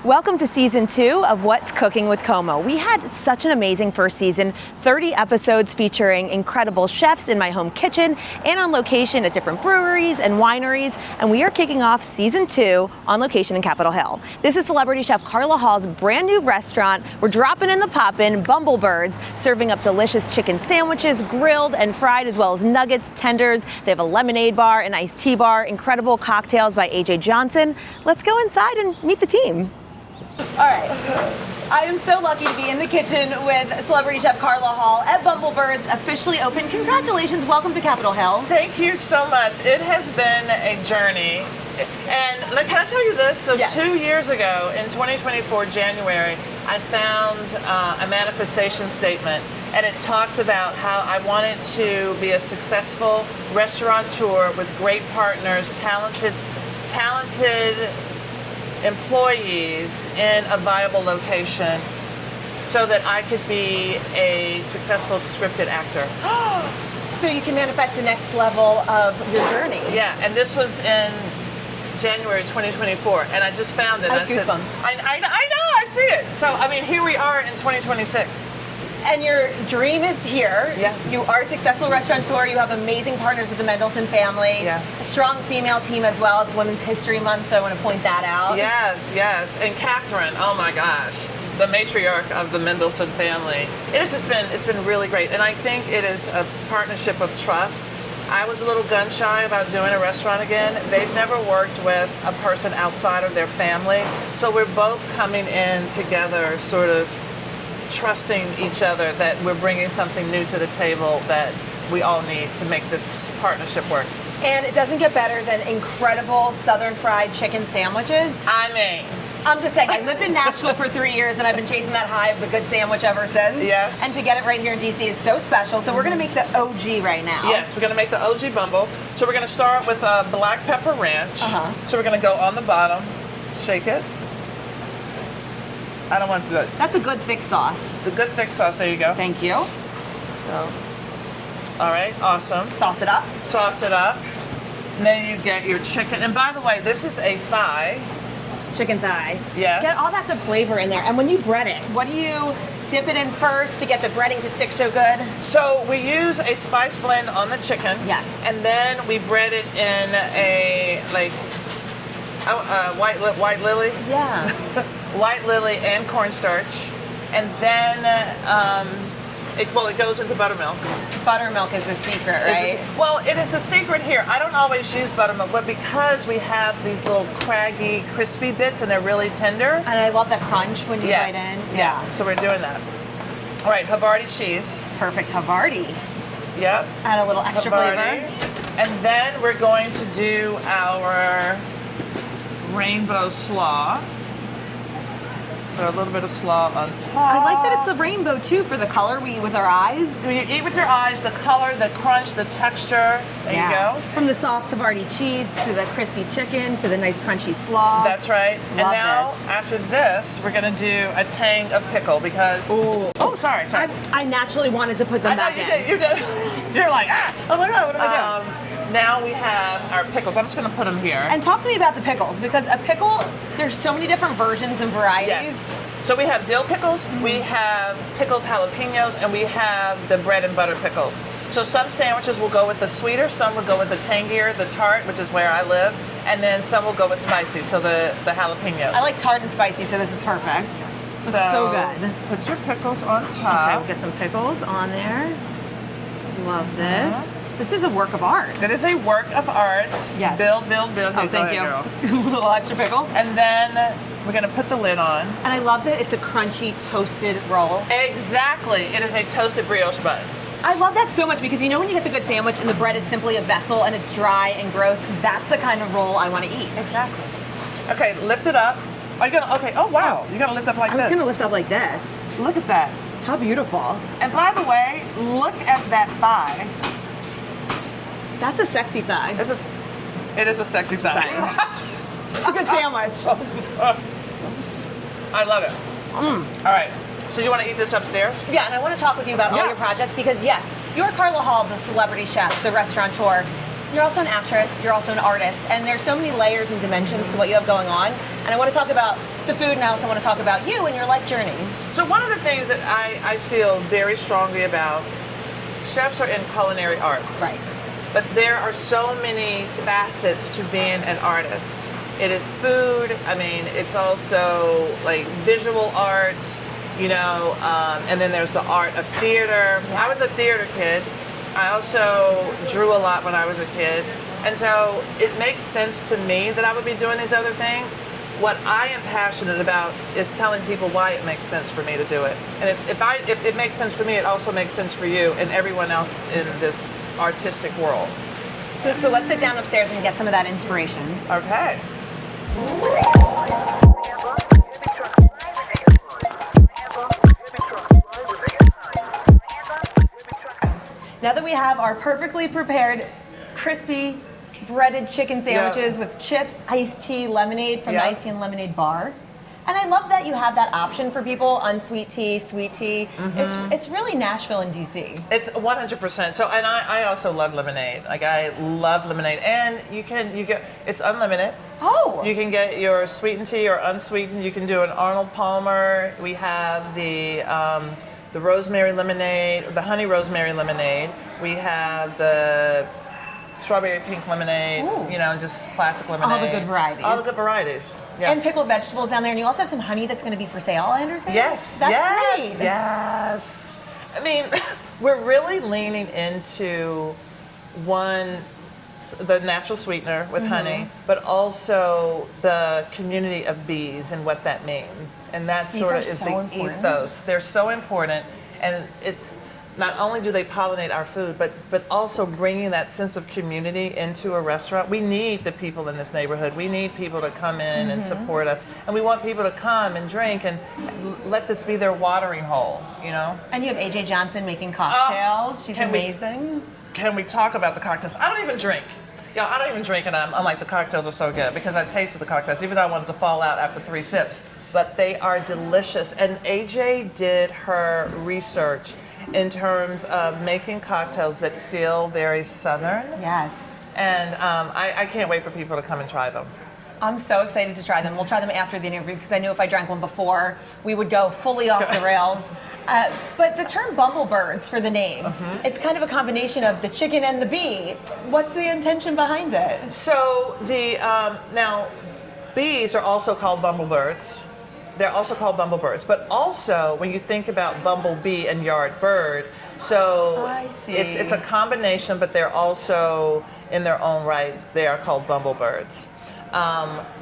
Welcome to season 2 of What's Cooking with Como. We had such an amazing first season, 30 episodes featuring incredible chefs in my home kitchen and on location at different breweries and wineries, and we are kicking off season 2 on location in Capitol Hill. This is celebrity chef Carla Hall's brand new restaurant. We're dropping in the poppin', Bumblebirds, serving up delicious chicken sandwiches, grilled and fried, as well as nuggets, tenders. They have a lemonade bar, an iced tea bar, incredible cocktails by AJ Johnson. Let's go inside and meet the team. All right, I am so lucky to be in the kitchen with celebrity chef Carla Hall at Bumblebirds, officially open. Congratulations, welcome to Capitol Hill. Thank you so much. It has been a journey. And can I tell you this? So Yes. 2 years ago, in 2024, January, I found a manifestation statement, and it talked about how I wanted to be a successful restaurateur with great partners, talented employees in a viable location so that I could be a successful scripted actor. So you can manifest the next level of your journey. Yeah, and this was in January 2024, and I just found it. I have goosebumps. I know, I see it. So, I mean, here we are in 2026. And your dream is here. Yeah. You are a successful restaurateur. You have amazing partners with the Mendelsohn family. Yeah. A strong female team as well. It's Women's History Month, so I want to point that out. Yes, yes. And Catherine, oh my gosh, the matriarch of the Mendelsohn family. It's been really great. And I think it is a partnership of trust. I was a little gun shy about doing a restaurant again. They've never worked with a person outside of their family. So we're both coming in together, sort of trusting each other that we're bringing something new to the table that we all need to make this partnership work. And it doesn't get better than incredible Southern fried chicken sandwiches. I mean, I'm just saying, I lived in Nashville for 3 years and I've been chasing that high of the good sandwich ever since. Yes. And to get it right here in DC is so special. So we're gonna make the OG right now. yes, we're gonna make the OG Bumble. So we're gonna start with black pepper ranch. So we're gonna go on the bottom, shake it. I don't want the That's a good thick sauce. good thick sauce. There you go. Thank you. So, all right, awesome. Sauce it up. Sauce it up. And then you get your chicken. And by the way, this is a thigh. Chicken thigh. Yes. Get all that good flavor in there. And when you bread it, what do you dip it in first to get the breading to stick so good? So we use a spice blend on the chicken. Yes. And then we bread it in a white lily. Yeah. White lily and cornstarch, and then it goes into buttermilk. Buttermilk is the secret, right? It is the secret here. I don't always use buttermilk, but because we have these little craggy, crispy bits and they're really tender. And I love the crunch when you bite Yes. in. Yeah. So we're doing that. All right, Havarti cheese. Perfect Havarti. Yep. Add a little extra Havarti. flavor. And then we're going to do our rainbow slaw. So a little bit of slaw on top. I like that it's a rainbow too for the color. We eat with our eyes. So you eat with your eyes, the color, the crunch, the texture. There you go. From the soft Havarti cheese to the crispy chicken to the nice crunchy slaw. That's right. Love and now, this. after this, we're going to do a tang of pickle because... Ooh. Oh, sorry. I naturally wanted to put them back in. You did. You're like, Oh my God, what am I doing? Now we have our pickles. I'm just going to put them here. And talk to me about the pickles, because a pickle, there's so many different versions and varieties. Yes. So we have dill pickles, we have pickled jalapenos, and we have the bread and butter pickles. So some sandwiches will go with the sweeter, some will go with the tangier, the tart, which is where I live, and then some will go with spicy, so the jalapenos. I like tart and spicy, so this is perfect. So good. Put your pickles on top. Okay, we'll get some pickles on there. Love this. This is a work of art. That is a work of art. Yes. Build. Oh, Hey, thank go ahead, you. girl. A little extra pickle. And then we're going to put the lid on. And I love that it's a crunchy, toasted roll. Exactly. It is a toasted brioche bun. I love that so much because you know when you get the good sandwich and the bread is simply a vessel and it's dry and gross, that's the kind of roll I want to eat. Exactly. Okay, lift it up. Are you gonna? Okay. Oh wow. You're gonna lift up like this. I was going to lift up like this. Look at that. How beautiful. And by the way, look at that thigh. That's a sexy thigh. It is a sexy thigh. It's a good sandwich. I love it. All right. So you want to eat this upstairs? Yeah, and I want to talk with you about all Yeah. your projects because yes, you're Carla Hall, the celebrity chef, the restaurateur. You're also an actress, you're also an artist, and there's so many layers and dimensions to what you have going on. And I want to talk about the food, and I also want to talk about you and your life journey. So one of the things that I feel very strongly about, chefs are in culinary arts. Right. But there are so many facets to being an artist. It is food, I mean, it's also like visual arts, you know, and then there's the art of theater. I was a theater kid. I also drew a lot when I was a kid. And so it makes sense to me that I would be doing these other things. What I am passionate about is telling people why it makes sense for me to do it. And if it makes sense for me, it also makes sense for you and everyone else in this artistic world. So let's sit down upstairs and get some of that inspiration. Okay. Now that we have our perfectly prepared, crispy, breaded chicken sandwiches with chips, iced tea, lemonade from the Iced Tea and Lemonade bar. And I love that you have that option for people, unsweet tea, sweet tea. It's really Nashville and DC. It's 100%. So, and I also love lemonade. Like I love lemonade, and you get it's unlimited. Oh. You can get your sweetened tea or unsweetened. You can do an Arnold Palmer. We have the rosemary lemonade, the honey rosemary lemonade. We have the strawberry pink lemonade, you know, just classic lemonade. All the good varieties. All the good varieties. Yeah. And pickled vegetables down there. And you also have some honey that's going to be for sale, I understand? Yes. That's great. Yes. I mean, we're really leaning into the natural sweetener with honey, but also the community of bees and what that means. And that sort of is the ethos. They're so important. And it's not only do they pollinate our food, but also bringing that sense of community into a restaurant. We need the people in this neighborhood. We need people to come in and support us. And we want people to come and drink and let this be their watering hole, you know? And you have AJ Johnson making cocktails. She's amazing. Can we talk about the cocktails? I don't even drink. Yeah, I don't even drink, and I'm like, the cocktails are so good because I tasted the cocktails, even though I wanted to fall out after 3 sips. But they are delicious. And AJ did her research in terms of making cocktails that feel very Southern. Yes. And I can't wait for people to come and try them. I'm so excited to try them. We'll try them after the interview because I knew if I drank one before, we would go fully off the rails. But the term Bumblebirds for the name, it's kind of a combination of the chicken and the bee. What's the intention behind it? So now bees are also called Bumblebirds. They're also called Bumblebirds, but also when you think about bumblebee and yard bird, so it's a combination, but they're also in their own right, they are called Bumblebirds.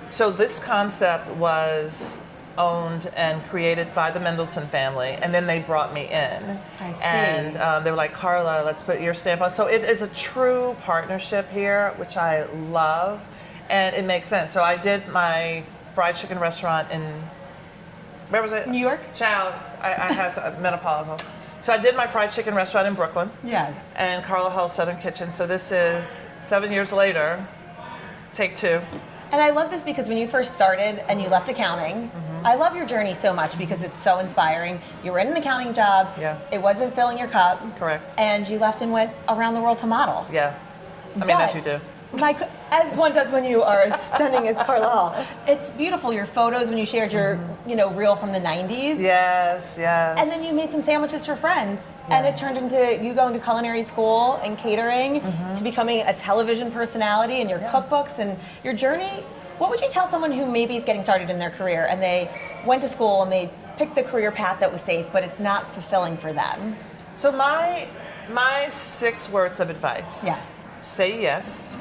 So this concept was owned and created by the Mendelsohn family, and then they brought me in. I see. And they were like, Carla, let's put your stamp on. So it's a true partnership here, which I love, and it makes sense. So I did my fried chicken restaurant in, where was it? New York? Child, I had menopausal. So I did my fried chicken restaurant in Brooklyn. Yes. And Carla Hall Southern Kitchen. So this is 7 years later, take 2. And I love this because when you first started and you left accounting, I love your journey so much because it's so inspiring. You were in an accounting job. Yeah. It wasn't filling your cup. Correct. And you left and went around the world to model. Yeah. I mean, as you do. As one does when you are as stunning as Carla Hall. It's beautiful, your photos when you shared your, reel from the 90s. Yes, yes. And then you made some sandwiches for friends. Yeah. And it turned into you going to culinary school and catering to becoming a television personality and your cookbooks and your journey. What would you tell someone who maybe is getting started in their career and they went to school and they picked the career path that was safe, but it's not fulfilling for them? So my 6 words of advice. Yes. Say yes.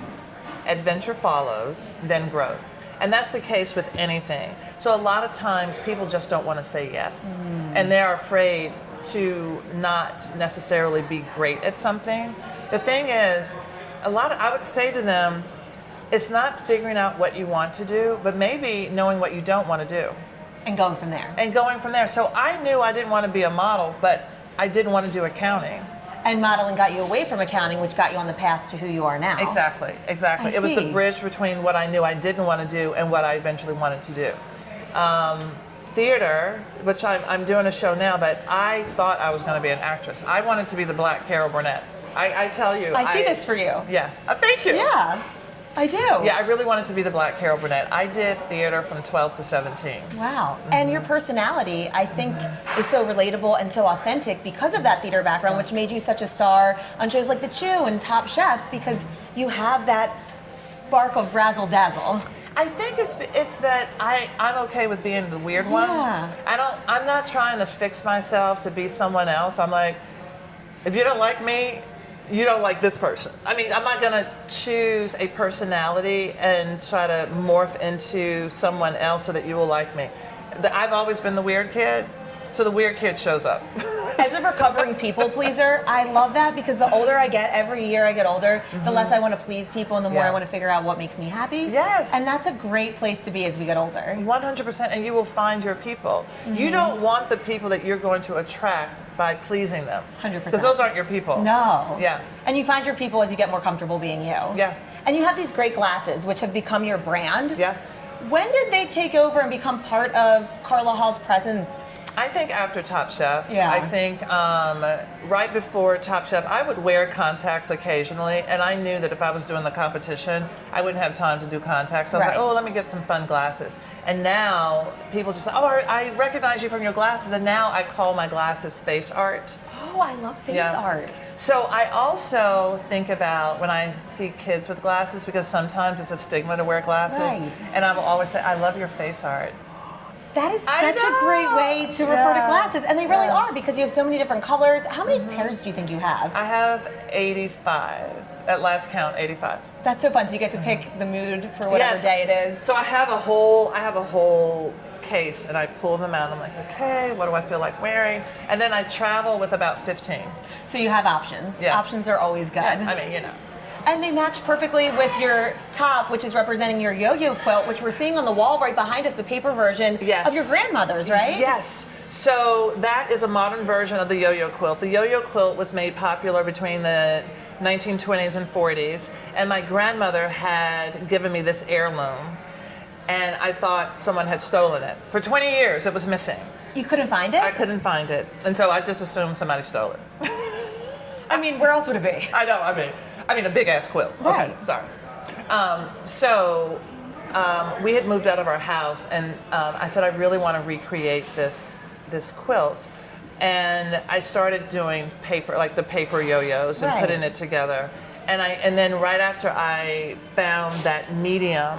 Adventure follows, then growth. And that's the case with anything. So a lot of times people just don't want to say yes. And they're afraid to not necessarily be great at something. The thing is, I would say to them, it's not figuring out what you want to do, but maybe knowing what you don't want to do. And going from there. So I knew I didn't want to be a model, but I didn't want to do accounting. And modeling got you away from accounting, which got you on the path to who you are now. Exactly. It was the bridge between what I knew I didn't want to do and what I eventually wanted to do. Theater, which I'm doing a show now, but I thought I was going to be an actress. I wanted to be the Black Carol Burnett. I tell you. I see this for you. Yeah. Thank you. Yeah, I do. Yeah, I really wanted to be the Black Carol Burnett. I did theater from 12 to 17. Wow. And your personality, I think, is so relatable and so authentic because of that theater background, which made you such a star on shows like The Chew and Top Chef, because you have that spark of razzle dazzle. I think it's that I'm okay with being the weird one. Yeah. I'm not trying to fix myself to be someone else. I'm like, if you don't like me, you don't like this person. I mean, I'm not gonna choose a personality and try to morph into someone else so that you will like me. I've always been the weird kid, so the weird kid shows up. As a recovering people pleaser, I love that, because the older I get, every year I get older, the less I want to please people and the more I want to figure out what makes me happy. Yes. And that's a great place to be as we get older. 100%, and you will find your people. You don't want the people that you're going to attract by pleasing them. 100%. Because those aren't your people. No. Yeah. And you find your people as you get more comfortable being you. Yeah. And you have these great glasses, which have become your brand. Yeah. When did they take over and become part of Carla Hall's presence? I think after Top Chef. Yeah. I think right before Top Chef, I would wear contacts occasionally, and I knew that if I was doing the competition, I wouldn't have time to do contacts. So I was like, oh, let me get some fun glasses. And now people just say, oh, I recognize you from your glasses, and now I call my glasses face art. Oh, I love face art. So I also think about when I see kids with glasses, because sometimes it's a stigma to wear glasses, and I will always say, I love your face art. That is such a great way to refer to glasses. And they really are, because you have so many different colors. How many pairs do you think you have? I have 85. At last count, 85. That's so fun. So you get to pick the mood for whatever day it is. So I have a whole case, and I pull them out. I'm like, okay, what do I feel like wearing? And then I travel with about 15. So you have options. Yeah. Options are always good. Yeah, I mean, you know. And they match perfectly with your top, which is representing your yo-yo quilt, which we're seeing on the wall right behind us, the paper version of your grandmother's, right? Yes. So that is a modern version of the yo-yo quilt. The yo-yo quilt was made popular between the 1920s and 40s, and my grandmother had given me this heirloom, and I thought someone had stolen it. For 20 years, it was missing. You couldn't find it? I couldn't find it, and so I just assumed somebody stole it. I mean, where else would it be? I know, I mean a big ass quilt. Right. Okay, sorry. We had moved out of our house, and I said I really want to recreate this quilt, and I started doing paper, like the paper yo-yos, and putting it together. And then right after I found that medium,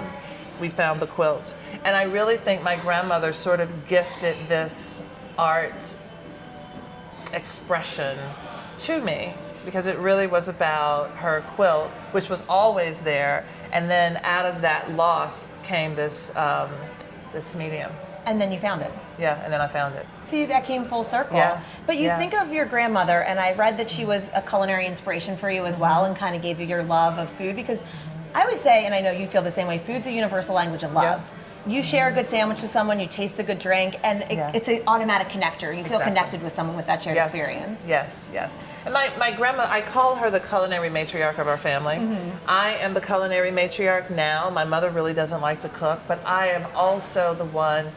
we found the quilt, and I really think my grandmother sort of gifted this art expression to me, because it really was about her quilt, which was always there, and then out of that loss came this this medium. And then you found it. Yeah, and then I found it. See, that came full circle. Yeah. But you think of your grandmother, and I read that she was a culinary inspiration for you as well, and kind of gave you your love of food, because I always say, and I know you feel the same way, food's a universal language of love. Yeah. You share a good sandwich with someone, you taste a good drink, and it's an automatic connector. You feel connected with someone with that shared experience. Yes, yes. And my grandma, I call her the culinary matriarch of our family. I am the culinary matriarch now. My mother really doesn't like to cook, but I am also the one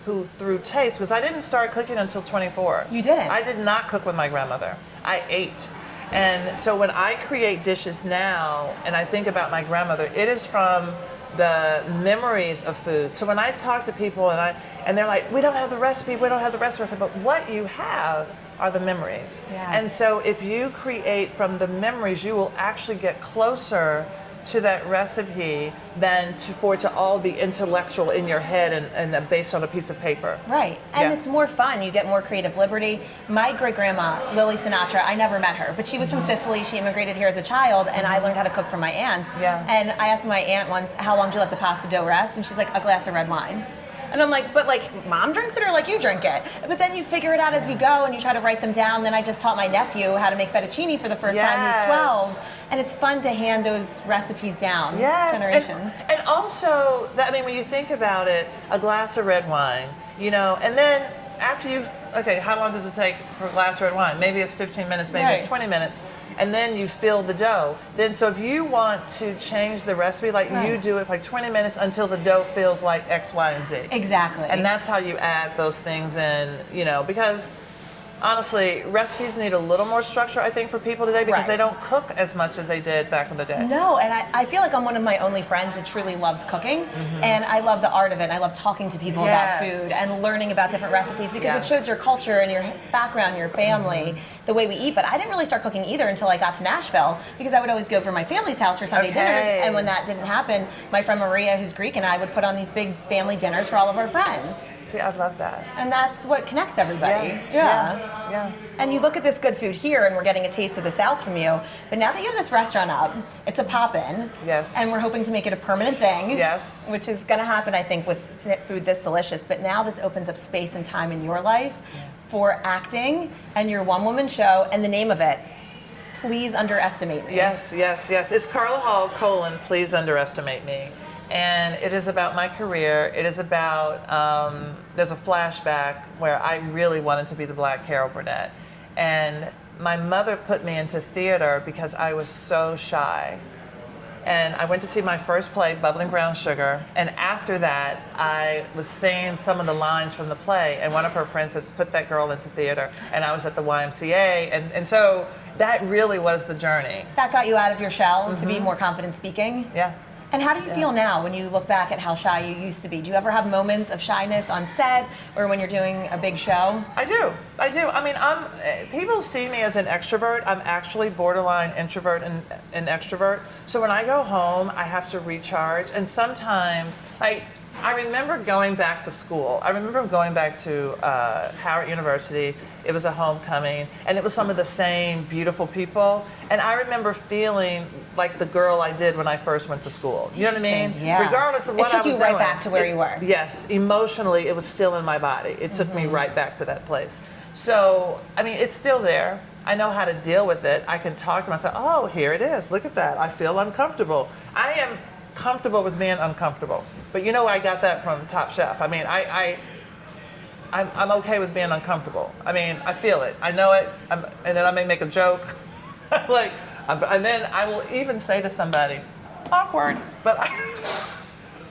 who, through taste, because I didn't start cooking until 24. You didn't? I did not cook with my grandmother. I ate. And so when I create dishes now, and I think about my grandmother, it is from the memories of food. So when I talk to people and they're like, we don't have the recipe, but what you have are the memories. Yeah. And so if you create from the memories, you will actually get closer to that recipe than for it to all be intellectual in your head and based on a piece of paper. Right, and it's more fun. You get more creative liberty. My great-grandma, Lily Sinatra, I never met her, but she was from Sicily. She immigrated here as a child, and I learned how to cook from my aunts. Yeah. And I asked my aunt once, how long do you let the pasta dough rest? And she's like, a glass of red wine. And I'm like, but like, mom drinks it or like you drink it? But then you figure it out as you go and you try to write them down. Then I just taught my nephew how to make fettuccine for the first time. He's 12. And it's fun to hand those recipes down generations. And also, when you think about it, a glass of red wine, and then after how long does it take for a glass of red wine? Maybe it's 15 minutes, maybe it's 20 minutes. And then you fill the dough. So if you want to change the recipe, you do it for 20 minutes until the dough feels like X, Y, and Z. Exactly. And that's how you add those things in, because honestly, recipes need a little more structure, I think, for people today because Right. they don't cook as much as they did back in the day. No, and I feel like I'm one of my only friends that truly loves cooking, and I love the art of it. I love talking to people about Yes. food and learning about different recipes because Yeah. it shows your culture and your background, your family, the way we eat. But I didn't really start cooking either until I got to Nashville because I would always go for my family's house for Sunday Okay. dinners, and when that didn't happen, my friend Maria, who's Greek, and I would put on these big family dinners for all of our friends. See, I love that. And that's what connects everybody. Yeah. And you look at this good food here, and we're getting a taste of the South from you. But now that you have this restaurant up, it's a pop-in. Yes. And we're hoping to make it a permanent thing. Yes. Which is going to happen, I think, with food this delicious. But now this opens up space and time in your life for acting and your one-woman show, and the name of it, Please Underestimate Me. Yes. It's Carla Hall, Please Underestimate Me. And it is about my career. It is about, there's a flashback where I really wanted to be the Black Carol Burnett. And my mother put me into theater because I was so shy. And I went to see my first play, Bubbling Brown Sugar. And after that, I was saying some of the lines from the play. And one of her friends says, put that girl into theater. And I was at the YMCA. And so that really was the journey. That got you out of your shell to be more confident speaking? Yeah. And how do you feel now when you look back at how shy you used to be? Do you ever have moments of shyness on set or when you're doing a big show? I do. I mean, people see me as an extrovert. I'm actually borderline introvert and extrovert. So when I go home, I have to recharge. And sometimes, I remember going back to school. I remember going back to Howard University. It was a homecoming, and it was some of the same beautiful people. And I remember feeling like the girl I did when I first went to school. You know what I mean? Yeah. Regardless of what I was doing. It took you right back to where you were. Yes, emotionally, it was still in my body. It took me right back to that place. So, I mean, it's still there. I know how to deal with it. I can talk to myself, oh, here it is. Look at that. I feel uncomfortable. I am comfortable with being uncomfortable. But you know, I got that from Top Chef. I mean, I'm okay with being uncomfortable. I mean, I feel it. I know it. And then I may make a joke. And then I will even say to somebody, awkward. But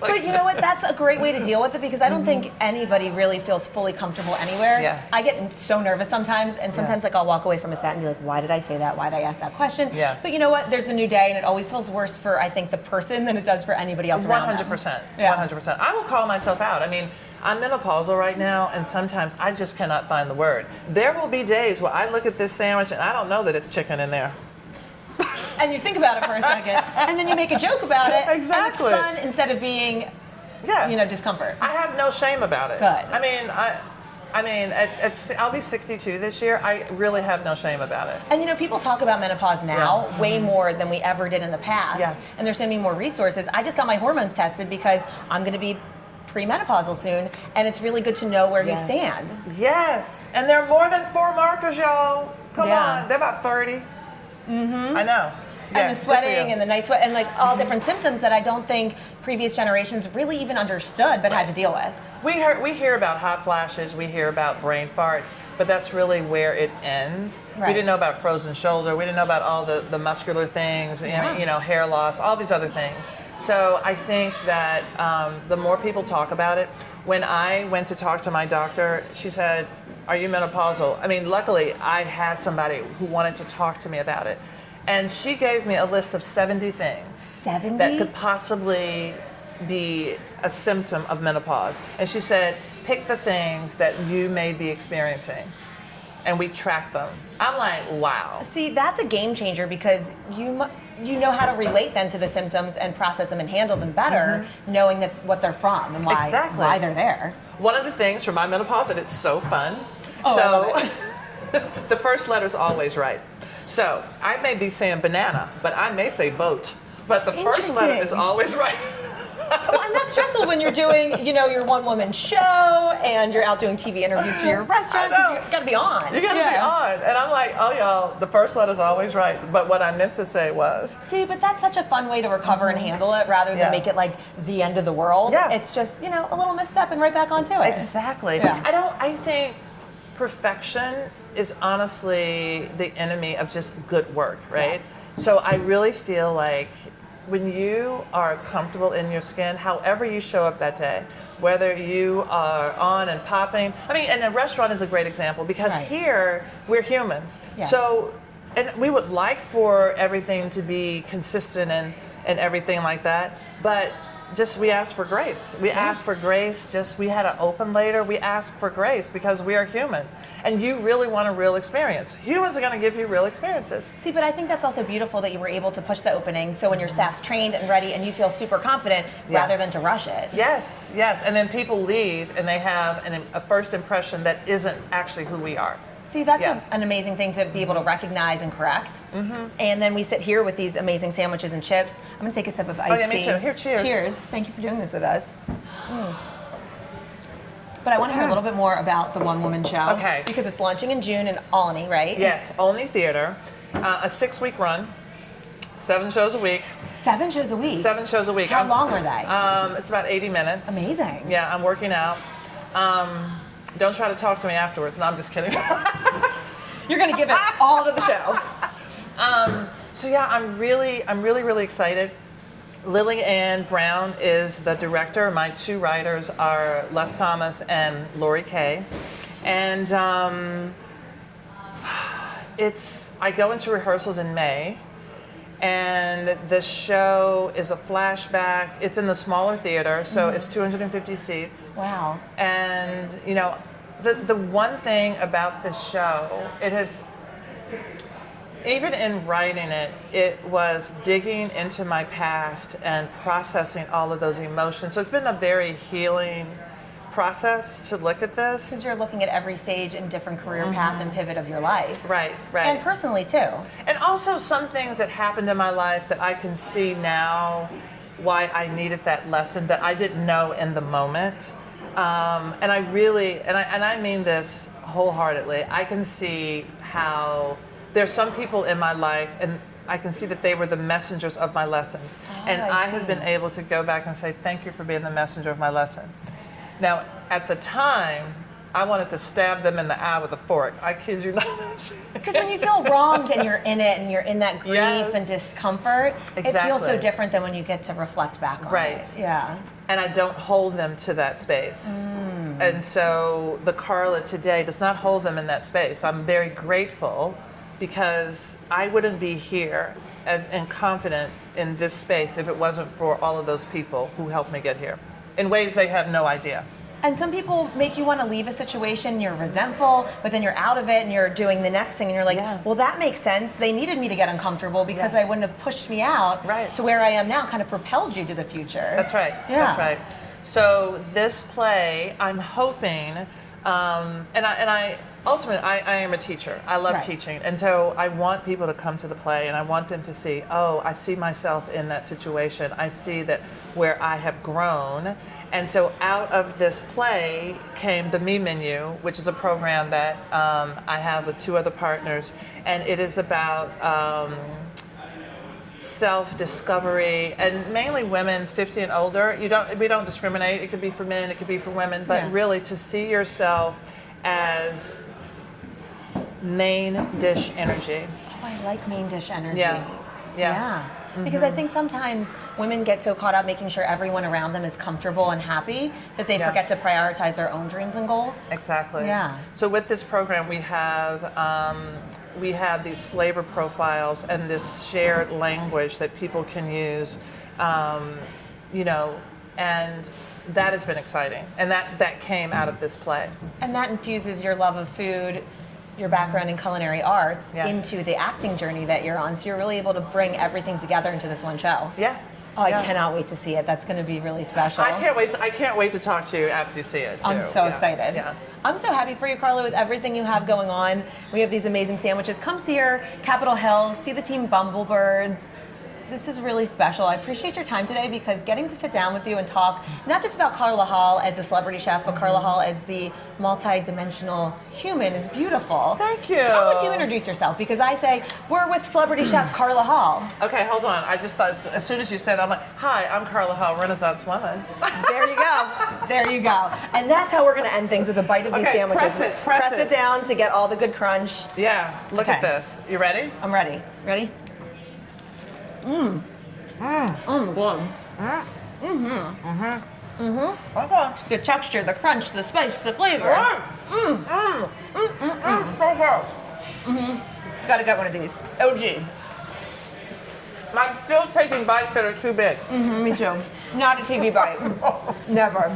But you know what? That's a great way to deal with it because I don't think anybody really feels fully comfortable anywhere. Yeah. I get so nervous sometimes, and sometimes like I'll walk away from a set and be like, why did I say that? Why did I ask that question? Yeah. But you know what? There's a new day, and it always feels worse for, I think, the person than it does for anybody else around them. 100%. Yeah. 100%. I will call myself out. I mean, I'm menopausal right now, and sometimes I just cannot find the word. There will be days where I look at this sandwich and I don't know that it's chicken in there. And you think about it for a second, and then you make a joke about it. Exactly. And it's fun instead of being, discomfort. I have no shame about it. Good. I mean, I'll be 62 this year. I really have no shame about it. And you know, people talk about menopause now way more than we ever did in the past. Yeah. And there's so many more resources. I just got my hormones tested because I'm going to be premenopausal soon, and it's really good to know where you stand. Yes, and there are more than 4 markers, y'all. Come on, they're about 30. I know. And the sweating and the night sweat and like all different symptoms that I don't think previous generations really even understood but had to deal with. We hear about hot flashes, we hear about brain farts, but that's really where it ends. Right. We didn't know about frozen shoulder, we didn't know about all the muscular things, hair loss, all these other things. So I think that the more people talk about it, when I went to talk to my doctor, she said, are you menopausal? I mean, luckily I had somebody who wanted to talk to me about it. And she gave me a list of 70 things 70? that could possibly be a symptom of menopause. And she said, pick the things that you may be experiencing. And we track them. I'm like, wow. See, that's a game changer because you know how to relate then to the symptoms and process them and handle them better, knowing that what they're from and why they're there. One of the things for my menopause, and it's so fun. Oh, So the first letter is always right. So I may be saying banana, but I may say boat. But the first letter is always right. Well, and that's stressful when you're doing, your one-woman show and you're out doing TV interviews for your restaurant because you got to be on. You got to be on. And I'm like, oh, y'all, the first letter is always right. But what I meant to say was. See, but that's such a fun way to recover and handle it rather than make it like the end of the world. Yeah. It's just, a little misstep and right back onto it. Exactly. Yeah. I think perfection is honestly the enemy of just good work, right? Yes. So I really feel like when you are comfortable in your skin, however you show up that day, whether you are on and popping, I mean, and a restaurant is a great example because Right. here we're humans. Yes. So, and we would like for everything to be consistent and everything like that, but just we ask for grace. We ask for grace. Just we had an open later. We ask for grace because we are human, and you really want a real experience. Humans are going to give you real experiences. See, but I think that's also beautiful that you were able to push the opening so when your staff's trained and ready and you feel super confident Yeah. rather than to rush it. Yes, yes, and then people leave and they have a first impression that isn't actually who we are. See, that's Yeah. an amazing thing to be able to recognize and correct. And then we sit here with these amazing sandwiches and chips. I'm going to take a sip of iced yeah, tea. me too. Here, cheers. Cheers. Thank you for doing this with us. But I want to hear a little bit more about the One Woman Show. Okay. Because it's launching in June in Olney, right? Yes, Olney Theater, a 6-week run, 7 shows a week. 7 shows a week. 7 shows a week. How long are they? It's about 80 minutes. Amazing. Yeah, I'm working out. Don't try to talk to me afterwards. No, I'm just kidding. You're going to give it all to the show. So yeah, I'm really excited. Lily Ann Brown is the director. My 2 writers are Les Thomas and Lori Kay. And I go into rehearsals in May, and the show is a flashback. It's in the smaller theater, so it's 250 seats. Wow. And you know, the one thing about this show, it has, even in writing it, it was digging into my past and processing all of those emotions. So it's been a very healing process to look at this. Because you're looking at every stage and different career path and pivot of your life. Right, right. And personally too. And also some things that happened in my life that I can see now why I needed that lesson that I didn't know in the moment. And I really, and I mean this wholeheartedly, I can see how there's some people in my life and I can see that they were the messengers of my lessons. And I have been able to go back and say, thank you for being the messenger of my lesson. Now, at the time, I wanted to stab them in the eye with a fork. I kid you not. Because when you feel wronged and you're in it and you're in that grief Yes. and discomfort, it feels so Exactly. different than when you get to reflect back on Right. it. Yeah. And I don't hold them to that space. And so the Carla today does not hold them in that space. I'm very grateful because I wouldn't be here and confident in this space if it wasn't for all of those people who helped me get here in ways they have no idea. And some people make you want to leave a situation, you're resentful, but then you're out of it and you're doing the next thing and you're like, Yeah. well, that makes sense. They needed me to get uncomfortable because they wouldn't have pushed me out Right. to where I am now, kind of propelled you to the future. That's right. Yeah. That's right. So this play, I'm hoping, and I ultimately I am a teacher. I love Right. teaching, and so I want people to come to the play, and I want them to see, oh, I see myself in that situation. I see that where I have grown, and so out of this play came the Me Menu, which is a program that I have with 2 other partners, and it is about self-discovery, and mainly women 50 and older. We don't discriminate. It could be for men, it could be for women, but Yeah. really to see yourself as main dish energy. Oh, I like main dish energy. Yeah. Yeah. Because I think sometimes women get so caught up making sure everyone around them is comfortable and happy that they Yeah. forget to prioritize their own dreams and goals. Exactly. Yeah. So with this program, we have these flavor profiles and this shared language that people can use, you know, and that has been exciting. And that came out of this play. And that infuses your love of food, your background in culinary arts, Yeah. into the acting journey that you're on. So you're really able to bring everything together into this one show. Yeah. Oh, Yeah. I cannot wait to see it. That's going to be really special. I can't wait to talk to you after you see it, too. I'm so Yeah. excited. Yeah. I'm so happy for you, Carla, with everything you have going on. We have these amazing sandwiches. Come see her, Capitol Hill, see the team Bumblebirds. This is really special. I appreciate your time today because getting to sit down with you and talk not just about Carla Hall as a celebrity chef, but Carla Hall as the multi-dimensional human is beautiful. Thank you. How would you introduce yourself? Because I say, we're with celebrity chef Carla Hall. Okay, hold on. I just thought, as soon as you said, I'm like, hi, I'm Carla Hall, Renaissance woman. There you go. There you go. And that's how we're going to end things, with a bite of these Okay, sandwiches. press it it. down to get all the good crunch. Yeah, look Okay. at this. You ready? I'm ready. Ready? Oh my god. Okay. The texture, the crunch, the spice, the flavor. Gotta get one of these. OG. I'm still taking bites that are too big. Me too. Not a TV bite. Never.